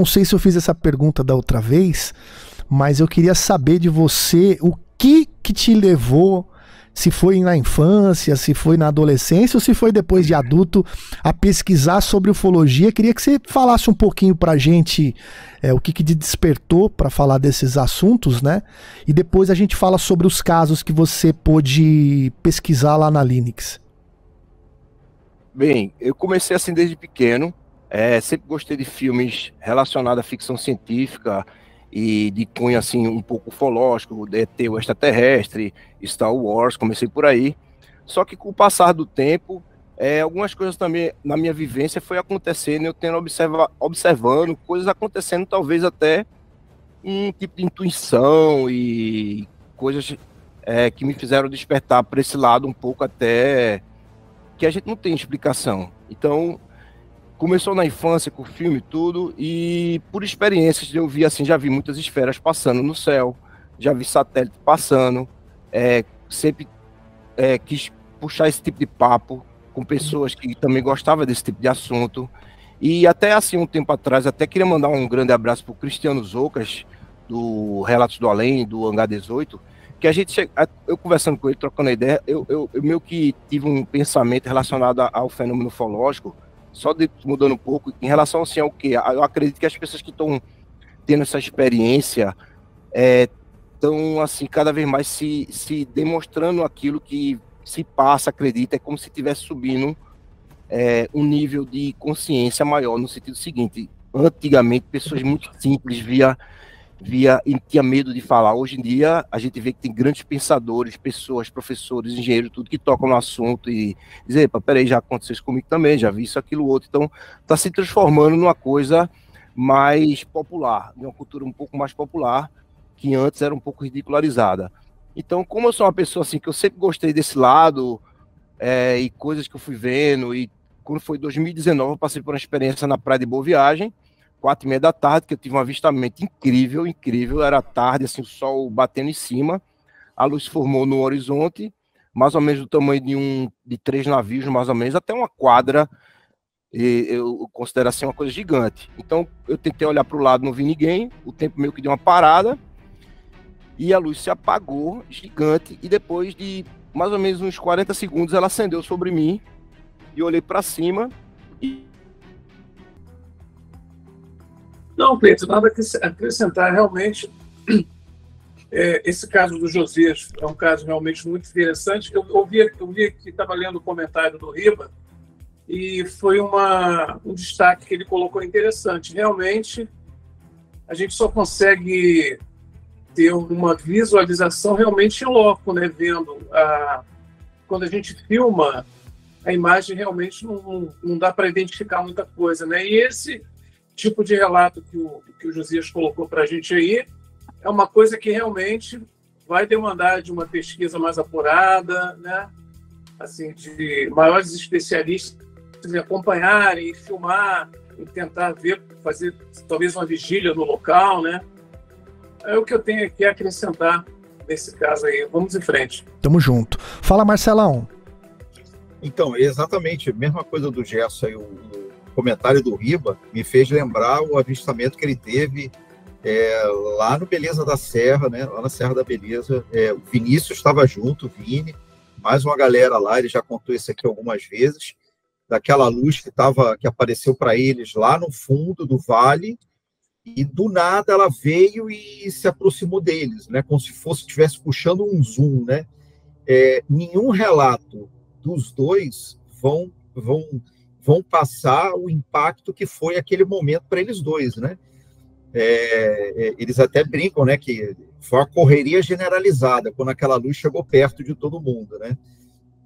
Não sei se eu fiz essa pergunta da outra vez, mas eu queria saber de você o que te levou, se foi na infância, se foi na adolescência ou se foi depois de adulto, a pesquisar sobre ufologia. Queria que você falasse um pouquinho pra gente o que te despertou para falar desses assuntos, né? E depois a gente fala sobre os casos que você pôde pesquisar lá na Linux. Bem, eu comecei assim desde pequeno, sempre gostei de filmes relacionados à ficção científica e de cunho assim um pouco ufológico, ET, o extraterrestre, Star Wars, comecei por aí. Só que com o passar do tempo, algumas coisas também na minha vivência foi acontecendo, eu tendo observando coisas acontecendo, talvez até um tipo de intuição e coisas que me fizeram despertar para esse lado um pouco até que a gente não tem explicação. Então, começou na infância com o filme e tudo, e por experiências eu vi assim, já vi muitas esferas passando no céu, já vi satélite passando, sempre quis puxar esse tipo de papo com pessoas que também gostavam desse tipo de assunto, e até assim um tempo atrás, até queria mandar um grande abraço para o Cristiano Zoucas, do Relatos do Além, do Hangar 18, que a gente eu conversando com ele, trocando ideia, eu meio que tive um pensamento relacionado ao fenômeno ufológico, só mudando um pouco, em relação assim ao que eu acredito que as pessoas que estão tendo essa experiência estão assim cada vez mais se demonstrando aquilo que se passa, acredita, é como se estivesse subindo um nível de consciência maior, no sentido seguinte: antigamente pessoas muito simples via e tinha medo de falar. Hoje em dia, a gente vê que tem grandes pensadores, pessoas, professores, engenheiros, tudo que tocam no assunto e dizem, epa, peraí, já aconteceu isso comigo também, já vi isso, aquilo, outro. Então, está se transformando numa coisa mais popular, numa cultura um pouco mais popular, que antes era um pouco ridicularizada. Então, como eu sou uma pessoa assim, que eu sempre gostei desse lado, e coisas que eu fui vendo, e quando foi 2019, eu passei por uma experiência na Praia de Boa Viagem, 4h30 da tarde, que eu tive um avistamento incrível, incrível, era tarde, assim, o sol batendo em cima, a luz formou no horizonte, mais ou menos do tamanho de 3 navios, mais ou menos, até uma quadra, e eu considero assim uma coisa gigante. Então, eu tentei olhar para o lado, não vi ninguém, o tempo meio que deu uma parada, e a luz se apagou, gigante, e depois de mais ou menos uns 40 segundos, ela acendeu sobre mim, e eu olhei para cima, e não, Cleiton, nada a acrescentar. Realmente, esse caso do Josias é um caso realmente muito interessante. Eu vi que estava lendo o comentário do Riba e foi um destaque que ele colocou interessante. Realmente, a gente só consegue ter uma visualização realmente em loco, né? Vendo quando a gente filma, a imagem realmente não dá para identificar muita coisa, né? E esse tipo de relato que o Josias colocou para a gente aí é uma coisa que realmente vai demandar de uma pesquisa mais apurada, né? Assim, de maiores especialistas acompanharem e filmar e tentar ver, fazer talvez uma vigília no local, né? É o que eu tenho aqui a acrescentar nesse caso aí. Vamos em frente. Tamo junto. Fala, Marcelão. Então, exatamente a mesma coisa do Gerson aí, o comentário do Riba me fez lembrar o avistamento que ele teve lá no Beleza da Serra, né? Lá na Serra da Beleza. O Vinícius estava junto, o Vini, mais uma galera lá, ele já contou isso aqui algumas vezes, daquela luz que apareceu para eles lá no fundo do vale, e do nada ela veio e se aproximou deles, né? Como se estivesse puxando um zoom, né? Nenhum relato dos dois vão passar o impacto que foi aquele momento para eles dois, né? Eles até brincam, né, que foi uma correria generalizada quando aquela luz chegou perto de todo mundo, né?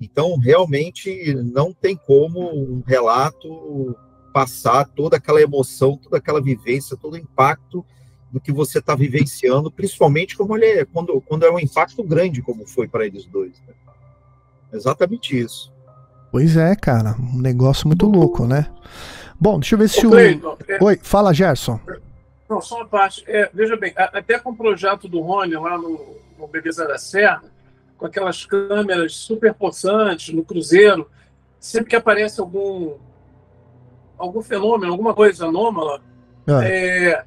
Então, realmente, não tem como um relato passar toda aquela emoção, toda aquela vivência, todo o impacto do que você está vivenciando, principalmente quando é um impacto grande, como foi para eles dois, né? Exatamente isso. Pois é, cara, um negócio muito louco, né? Bom, deixa eu ver se Oi, fala, Gerson. Não, só uma parte. Veja bem, até com o projeto do Rony lá no Beleza da Serra, com aquelas câmeras super possantes no cruzeiro, sempre que aparece algum fenômeno, alguma coisa anômala,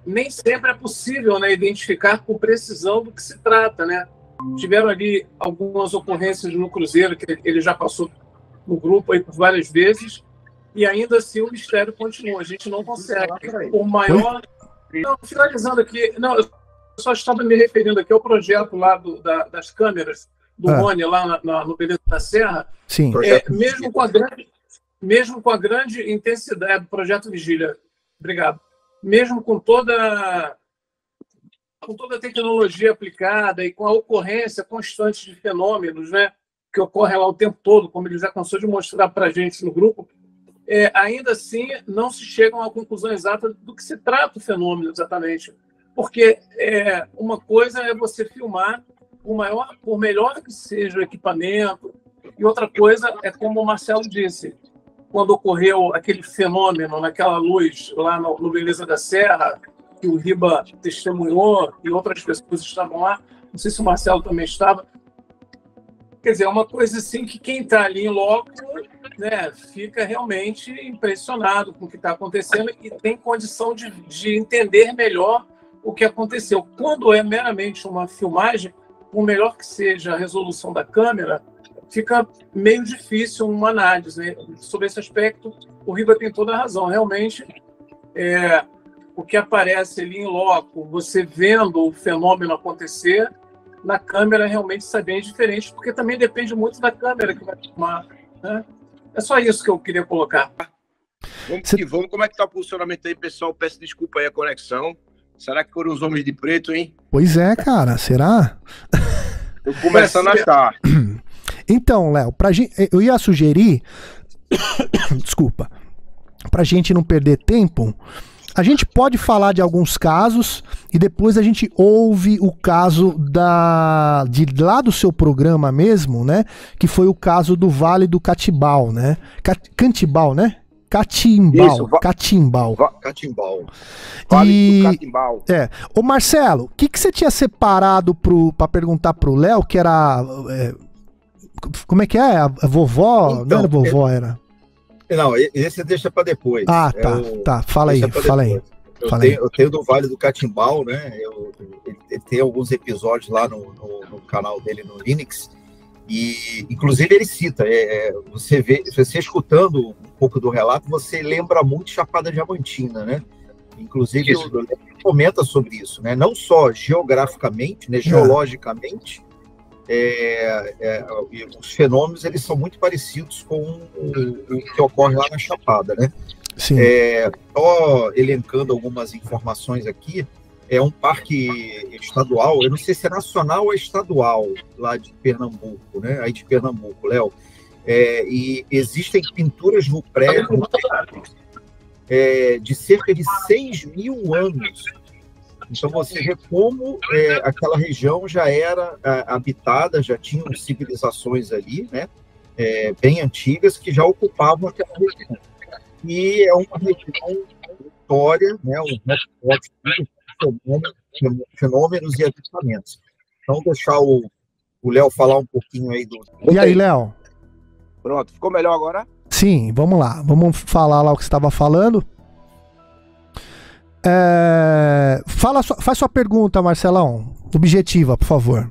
nem sempre é possível, né, identificar com precisão do que se trata, né? Tiveram ali algumas ocorrências no Cruzeiro, que ele já passou no grupo aí por várias vezes, e ainda assim o mistério continua. A gente não consegue. Por maior... Não, finalizando aqui, não, eu só estava me referindo aqui ao projeto lá das câmeras do Rony, lá no Beleza da Serra. Sim. Mesmo com a grande intensidade do projeto Vigília, obrigado, mesmo com toda a tecnologia aplicada e com a ocorrência constante de fenômenos, né, que ocorrem lá o tempo todo, como ele já cansou de mostrar para a gente no grupo, ainda assim não se chega a uma conclusão exata do que se trata o fenômeno exatamente. Porque uma coisa é você filmar, por melhor que seja o equipamento, e outra coisa é, como o Marcelo disse, quando ocorreu aquele fenômeno, naquela luz lá no Beleza da Serra, que o Riba testemunhou e outras pessoas estavam lá, não sei se o Marcelo também estava. Quer dizer, é uma coisa assim que quem está ali em loco, né, fica realmente impressionado com o que está acontecendo e tem condição de entender melhor o que aconteceu. Quando é meramente uma filmagem, por melhor que seja a resolução da câmera, fica meio difícil uma análise, né? Sobre esse aspecto, o Riba tem toda a razão. Realmente, o que aparece ali em loco, você vendo o fenômeno acontecer, na câmera realmente sai bem diferente, porque também depende muito da câmera que vai filmar, né? É só isso que eu queria colocar. Vamos que vamos. Como é que está o posicionamento aí, pessoal? Peço desculpa aí a conexão. Será que foram os homens de preto, hein? Pois é, cara. Será? Tô começando a achar. Então, Léo, eu ia sugerir, desculpa, pra gente não perder tempo, a gente pode falar de alguns casos e depois a gente ouve o caso de lá do seu programa mesmo, né? Que foi o caso do Vale do Catimbau, né? Catimbau, né? Catimbau. Catimbau. Catimbau. Vale do Catimbau. Ô Marcelo, o que você tinha separado pra perguntar pro Léo, que era... como é que é? A vovó? Então, não era vovó, era... Não, esse deixa para depois. Ah, tá. Fala aí. Eu tenho do Vale do Catimbau, né? Ele tem alguns episódios lá no canal dele no Linux. E, inclusive, ele cita, você escutando um pouco do relato, você lembra muito Chapada Diamantina, né? Inclusive, ele comenta sobre isso, né? Não só geograficamente, né? Geologicamente, os fenômenos eles são muito parecidos com o que ocorre lá na Chapada, né? Sim. Só elencando algumas informações aqui, é um parque estadual, eu não sei se é nacional ou estadual, lá de Pernambuco, né? Aí de Pernambuco, Léo. E existem pinturas no prédio de cerca de 6.000 anos. Então você vê como aquela região já era habitada, já tinham civilizações ali, né? Bem antigas, que já ocupavam aquela região. E é uma região história, né? Fenômenos e avistamentos. Então, deixar o Léo falar um pouquinho aí do... E aí, Léo? Pronto, ficou melhor agora? Sim, vamos lá. Vamos falar lá o que você estava falando. Faz sua pergunta, Marcelão. Objetiva, por favor.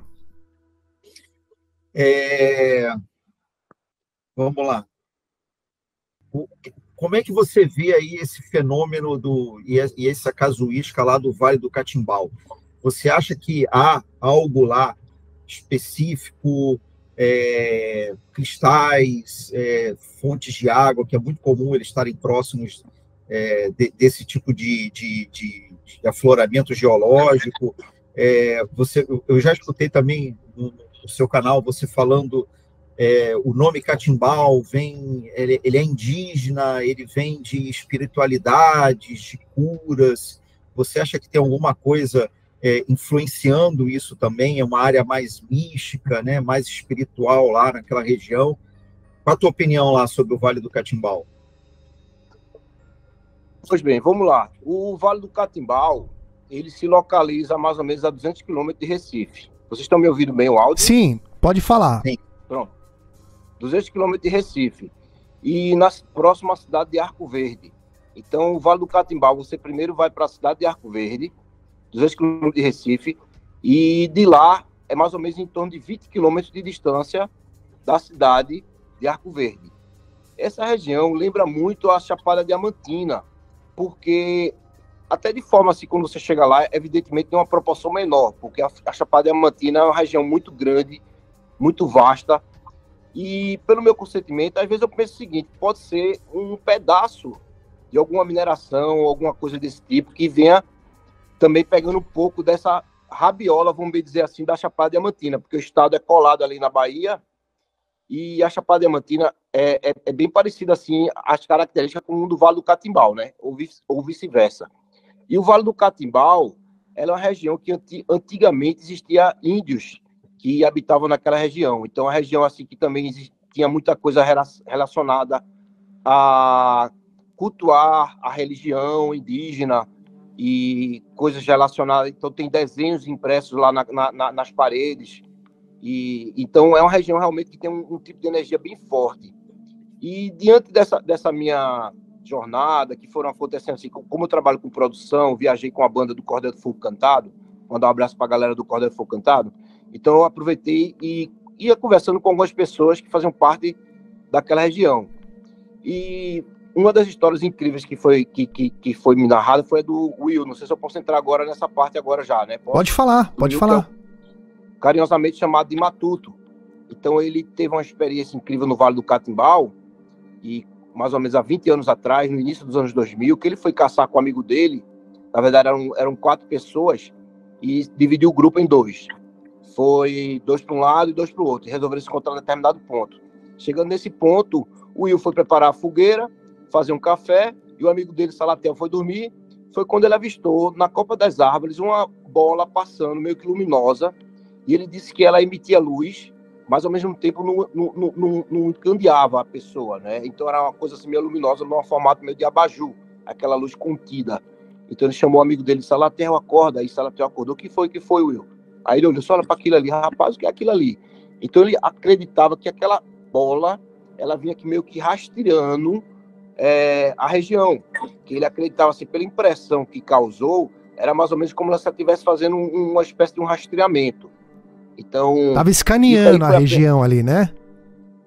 Vamos lá. Como é que você vê aí esse fenômeno e essa casuística lá do Vale do Catimbau? Você acha que há algo lá específico, cristais, fontes de água, que é muito comum eles estarem próximos desse tipo de afloramento geológico? Eu já escutei também no seu canal você falando... o nome Catimbau ele é indígena, ele vem de espiritualidades, de curas. Você acha que tem alguma coisa influenciando isso também? É uma área mais mística, né, mais espiritual lá naquela região? Qual a tua opinião lá sobre o Vale do Catimbau? Pois bem, vamos lá. O Vale do Catimbau, ele se localiza a mais ou menos a 200 quilômetros de Recife. Vocês estão me ouvindo bem o áudio? Sim, pode falar. Sim. Pronto. 200 quilômetros de Recife. E próximo à cidade de Arco Verde. Então, o Vale do Catimbau, você primeiro vai para a cidade de Arco Verde, 200 quilômetros de Recife, e de lá é mais ou menos em torno de 20 quilômetros de distância da cidade de Arco Verde. Essa região lembra muito a Chapada Diamantina, porque até de forma assim, quando você chega lá, evidentemente tem uma proporção menor, porque a Chapada Diamantina é uma região muito grande, muito vasta, e pelo meu consentimento, às vezes eu penso o seguinte, pode ser um pedaço de alguma mineração, alguma coisa desse tipo, que venha também pegando um pouco dessa rabiola, vamos dizer assim, da Chapada Diamantina, porque o estado é colado ali na Bahia, e a Chapada Diamantina é bem parecida, assim, as características com o do Vale do Catimbau, né? Ou vice-versa. E o Vale do Catimbau, ela é uma região que antigamente existia índios que habitavam naquela região. Então, a região, assim, que também tinha muita coisa relacionada a cultuar a religião indígena e coisas relacionadas. Então, tem desenhos impressos lá nas paredes. E então, é uma região realmente que tem um tipo de energia bem forte. E diante dessa minha jornada, que foram acontecendo assim, como eu trabalho com produção, viajei com a banda do Cordel do Fogo Cantado, mandar um abraço para a galera do Cordel do Fogo Cantado, então eu aproveitei e ia conversando com algumas pessoas que faziam parte daquela região. E uma das histórias incríveis que foi me narrada foi a do Will. Não sei se eu posso entrar agora nessa parte agora já, né? Pode falar, pode falar. Carinhosamente chamado de Matuto. Então ele teve uma experiência incrível no Vale do Catimbau, e mais ou menos há 20 anos atrás, no início dos anos 2000, que ele foi caçar com um amigo dele. Na verdade eram 4 pessoas, e dividiu o grupo em 2. Foi 2 para um lado e 2 para o outro, e resolveram se encontrar em determinado ponto. Chegando nesse ponto, o Will foi preparar a fogueira, fazer um café, e o amigo dele, Salatel, foi dormir. Foi quando ele avistou, na copa das árvores, uma bola passando, meio que luminosa, e ele disse que ela emitia luz, mas ao mesmo tempo não encandeava a pessoa, né? Então era uma coisa assim meio luminosa, num formato meio de abajur, aquela luz contida. Então ele chamou o amigo dele, Salatel, acorda. Aí Salatel acordou, o que foi, Will? Aí ele olhou, só olha para aquilo ali, rapaz, o que é aquilo ali? Então ele acreditava que aquela bola, ela vinha aqui meio que rastreando a região, que ele acreditava assim, pela impressão que causou, era mais ou menos como se ela estivesse fazendo uma espécie de um rastreamento. Então, tava escaneando a região ali, né?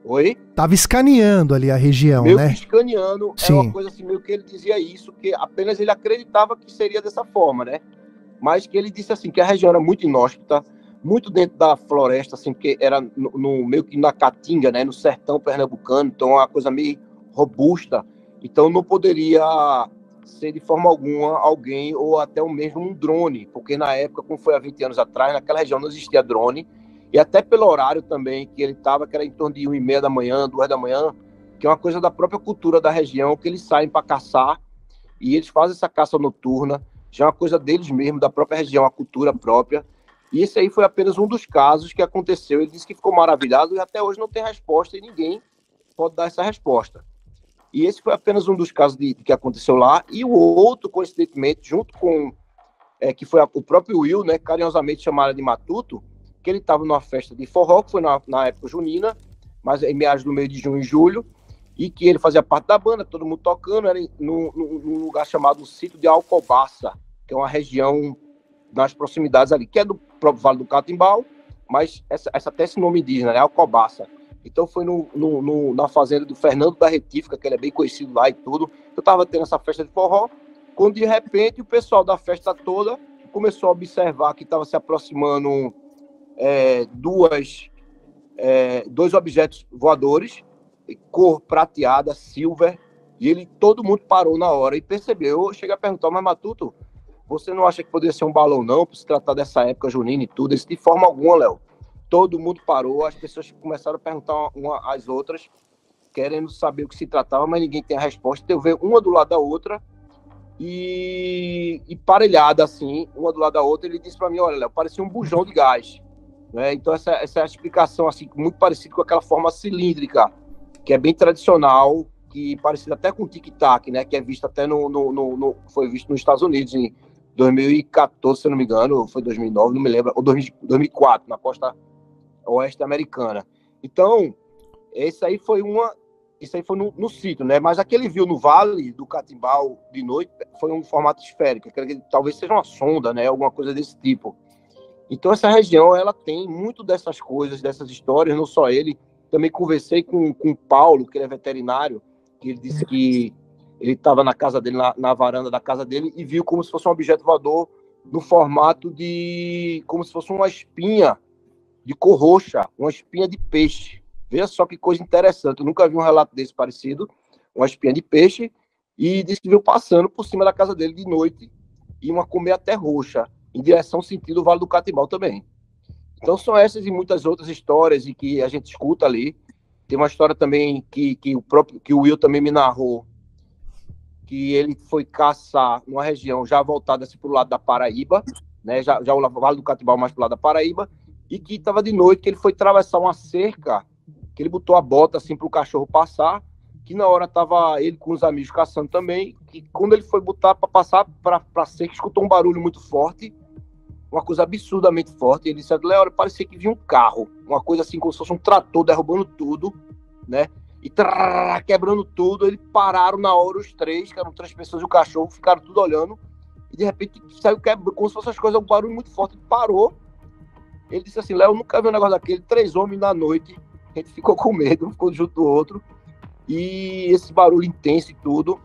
Oi? Tava escaneando ali a região, meio né? Que escaneando, sim. Era uma coisa assim, meio que ele dizia isso, que apenas ele acreditava que seria dessa forma, né? Mas que ele disse assim, que a região era muito inóspita, muito dentro da floresta, assim, porque era meio que na Caatinga, né? No sertão pernambucano, então uma coisa meio robusta. Então não poderia ser de forma alguma alguém ou até mesmo um drone, porque na época, como foi há 20 anos atrás, naquela região não existia drone, e até pelo horário também que ele estava, que era em torno de 1h30 da manhã, 2 da manhã, que é uma coisa da própria cultura da região, que eles saem para caçar, e eles fazem essa caça noturna, já é uma coisa deles mesmo, da própria região, a cultura própria, e esse aí foi apenas um dos casos que aconteceu. Ele disse que ficou maravilhado e até hoje não tem resposta, e ninguém pode dar essa resposta. E esse foi apenas um dos casos que aconteceu lá. E o outro, coincidentemente, junto com que foi o próprio Will, né, carinhosamente chamado de Matuto, que ele estava numa festa de forró, que foi na época junina, mas em meados do mês de junho e julho, e que ele fazia parte da banda, todo mundo tocando, era num lugar chamado Sítio de Alcobaça, que é uma região nas proximidades ali, que é do próprio Vale do Catimbau, mas essa até esse nome indígena, né, Alcobaça. Então foi na fazenda do Fernando da Retífica, que ele é bem conhecido lá e tudo. Eu estava tendo essa festa de forró, quando de repente o pessoal da festa toda começou a observar que estava se aproximando dois objetos voadores, cor prateada, silver, e todo mundo parou na hora e percebeu. Eu cheguei a perguntar, mas Matuto, você não acha que poderia ser um balão não, por se tratar dessa época junina e tudo? Isso de forma alguma, Léo. Todo mundo parou, as pessoas começaram a perguntar uma às outras, querendo saber o que se tratava, mas ninguém tem a resposta. Eu vejo uma do lado da outra e parelhada assim, uma do lado da outra. Ele disse para mim, olha, Léo, parecia um bujão de gás, né? Então essa é a explicação, assim, muito parecida com aquela forma cilíndrica, que é bem tradicional, que parecida até com o tic-tac, né? Que é visto até foi visto nos Estados Unidos em 2014, se eu não me engano, ou foi 2009, não me lembro, ou 2004, na costa oeste americana. Então, esse aí foi uma isso aí foi no sítio, né? Mas aquele viu no Vale do Catimbau de noite foi um formato esférico, que talvez seja uma sonda, né? Alguma coisa desse tipo. Então essa região, ela tem muito dessas coisas, dessas histórias, não só ele. Também conversei com o Paulo, que ele é veterinário, que ele disse que ele estava na casa dele, na varanda da casa dele, e viu como se fosse um objeto voador no formato de... como se fosse uma espinha de cor roxa, uma espinha de peixe. Veja só que coisa interessante, eu nunca vi um relato desse parecido, uma espinha de peixe, e disse que viu passando por cima da casa dele de noite, e uma colmeia até roxa, em direção sentido Vale do Catimbau também. Então são essas e muitas outras histórias e que a gente escuta ali. Tem uma história também que o Will também me narrou, que ele foi caçar numa região já voltada assim, para o lado da Paraíba, né? já o Vale do Catimbau mais para o lado da Paraíba, e que estava de noite, que ele foi atravessar uma cerca, que ele botou a bota assim para o cachorro passar, que na hora estava ele com os amigos caçando também, que quando ele foi botar para passar para a cerca, escutou um barulho muito forte, uma coisa absurdamente forte, e ele disse, Léo, parecia que vinha um carro, uma coisa assim como se fosse um trator derrubando tudo, né? E quebrando tudo. Eles pararam na hora, os três, que eram 3 pessoas e o cachorro, ficaram tudo olhando, e de repente saiu quebrando, como se fosse as coisas, um barulho muito forte, ele parou. Ele disse assim, Léo, nunca vi um negócio daquele, 3 homens na noite, a gente ficou com medo, um ficou junto do outro, e esse barulho intenso e tudo.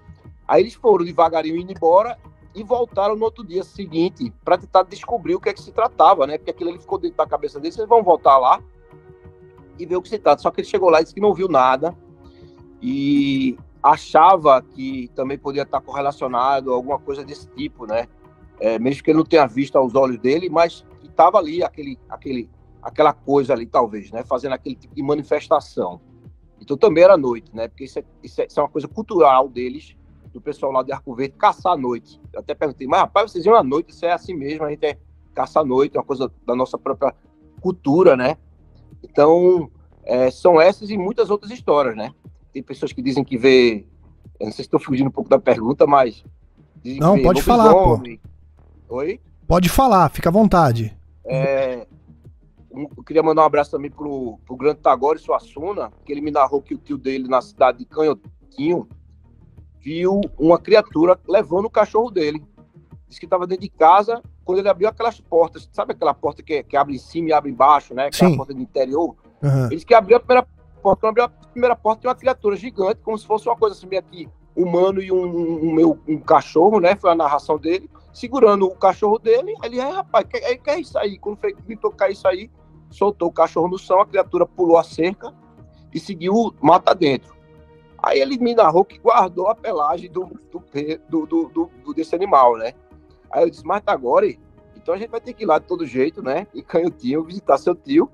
Aí eles foram devagarinho indo embora e voltaram no outro dia seguinte para tentar descobrir o que é que se tratava, né? Porque aquilo ali ficou dentro da cabeça deles, eles vão voltar lá e ver o que se trata. Só que ele chegou lá e disse que não viu nada e achava que também podia estar correlacionado a alguma coisa desse tipo, né? Mesmo que ele não tenha visto aos olhos dele, mas que estava ali aquela coisa ali, talvez, né? Fazendo aquele tipo de manifestação. Então também era noite, né? Porque isso é uma coisa cultural deles, do pessoal lá de Arco Verde, caçar à noite. Eu até perguntei, mas rapaz, vocês iam à noite, isso é assim mesmo, a gente caça à noite, é uma coisa da nossa própria cultura, né? Então, são essas e muitas outras histórias, né? Tem pessoas que dizem que vê, eu não sei se estou fugindo um pouco da pergunta, mas dizem não, que vê pode falar, pô. Oi? Pode falar, fica à vontade. Eu queria mandar um abraço também pro grande Tagore Suassuna, que ele me narrou que o tio dele, na cidade de Canhotinho, viu uma criatura levando o cachorro dele. Disse que estava dentro de casa, quando ele abriu aquelas portas, sabe aquela porta que abre em cima e abre embaixo, né? Aquela porta do interior. Uhum. Ele disse que abriu a primeira porta, quando abriu a primeira porta, tem uma criatura gigante, como se fosse uma coisa assim, meio aqui, humano e um cachorro, né? Foi a narração dele, segurando o cachorro dele. Ele, rapaz, que é isso aí? Quando foi que tentou cair isso aí, soltou o cachorro no chão, a criatura pulou a cerca e seguiu mata dentro. Aí ele me narrou que guardou a pelagem desse animal, né? Aí eu disse, mas tá agora, então a gente vai ter que ir lá de todo jeito, né? Em Canhotinho, visitar seu tio.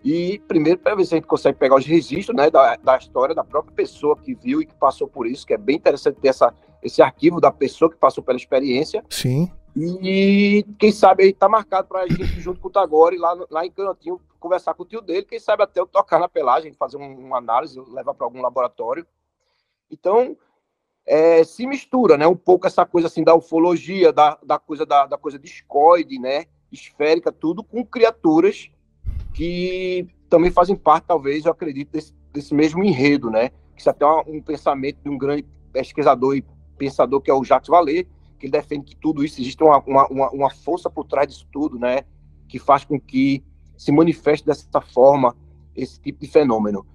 E primeiro para ver se a gente consegue pegar os registros, né? Da história da própria pessoa que viu e que passou por isso, que é bem interessante ter esse arquivo da pessoa que passou pela experiência. Sim. E quem sabe aí tá marcado pra gente, junto com o Tagore, lá em Canhotinho, conversar com o tio dele, quem sabe até eu tocar na pelagem, fazer uma análise, levar para algum laboratório. Então, se mistura, né, um pouco essa coisa assim da ufologia, da coisa discoide, né, esférica, tudo com criaturas que também fazem parte, talvez, eu acredito, desse mesmo enredo, né, que isso até é um pensamento de um grande pesquisador e pensador que é o Jacques Vallée, que ele defende que tudo isso, existe uma força por trás disso tudo, né, que faz com que se manifeste dessa forma esse tipo de fenômeno.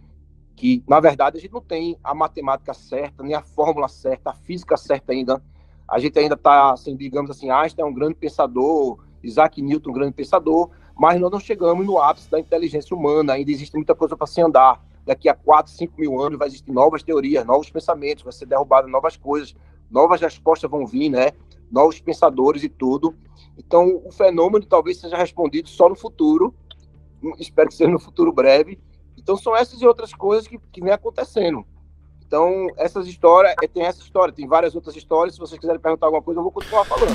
Que, na verdade, a gente não tem a matemática certa, nem a fórmula certa, a física certa ainda. A gente ainda está, assim, digamos assim, Einstein é um grande pensador, Isaac Newton um grande pensador, mas nós não chegamos no ápice da inteligência humana, ainda existe muita coisa para se andar. Daqui a 4, 5 mil anos vai existir novas teorias, novos pensamentos, vai ser derrubado novas coisas, novas respostas vão vir, né? Novos pensadores e tudo. Então, o fenômeno talvez seja respondido só no futuro, espero que seja no futuro breve. Então, são essas e outras coisas que vem acontecendo. Então, essas histórias, tem essa história, tem várias outras histórias. Se vocês quiserem perguntar alguma coisa, eu vou continuar falando.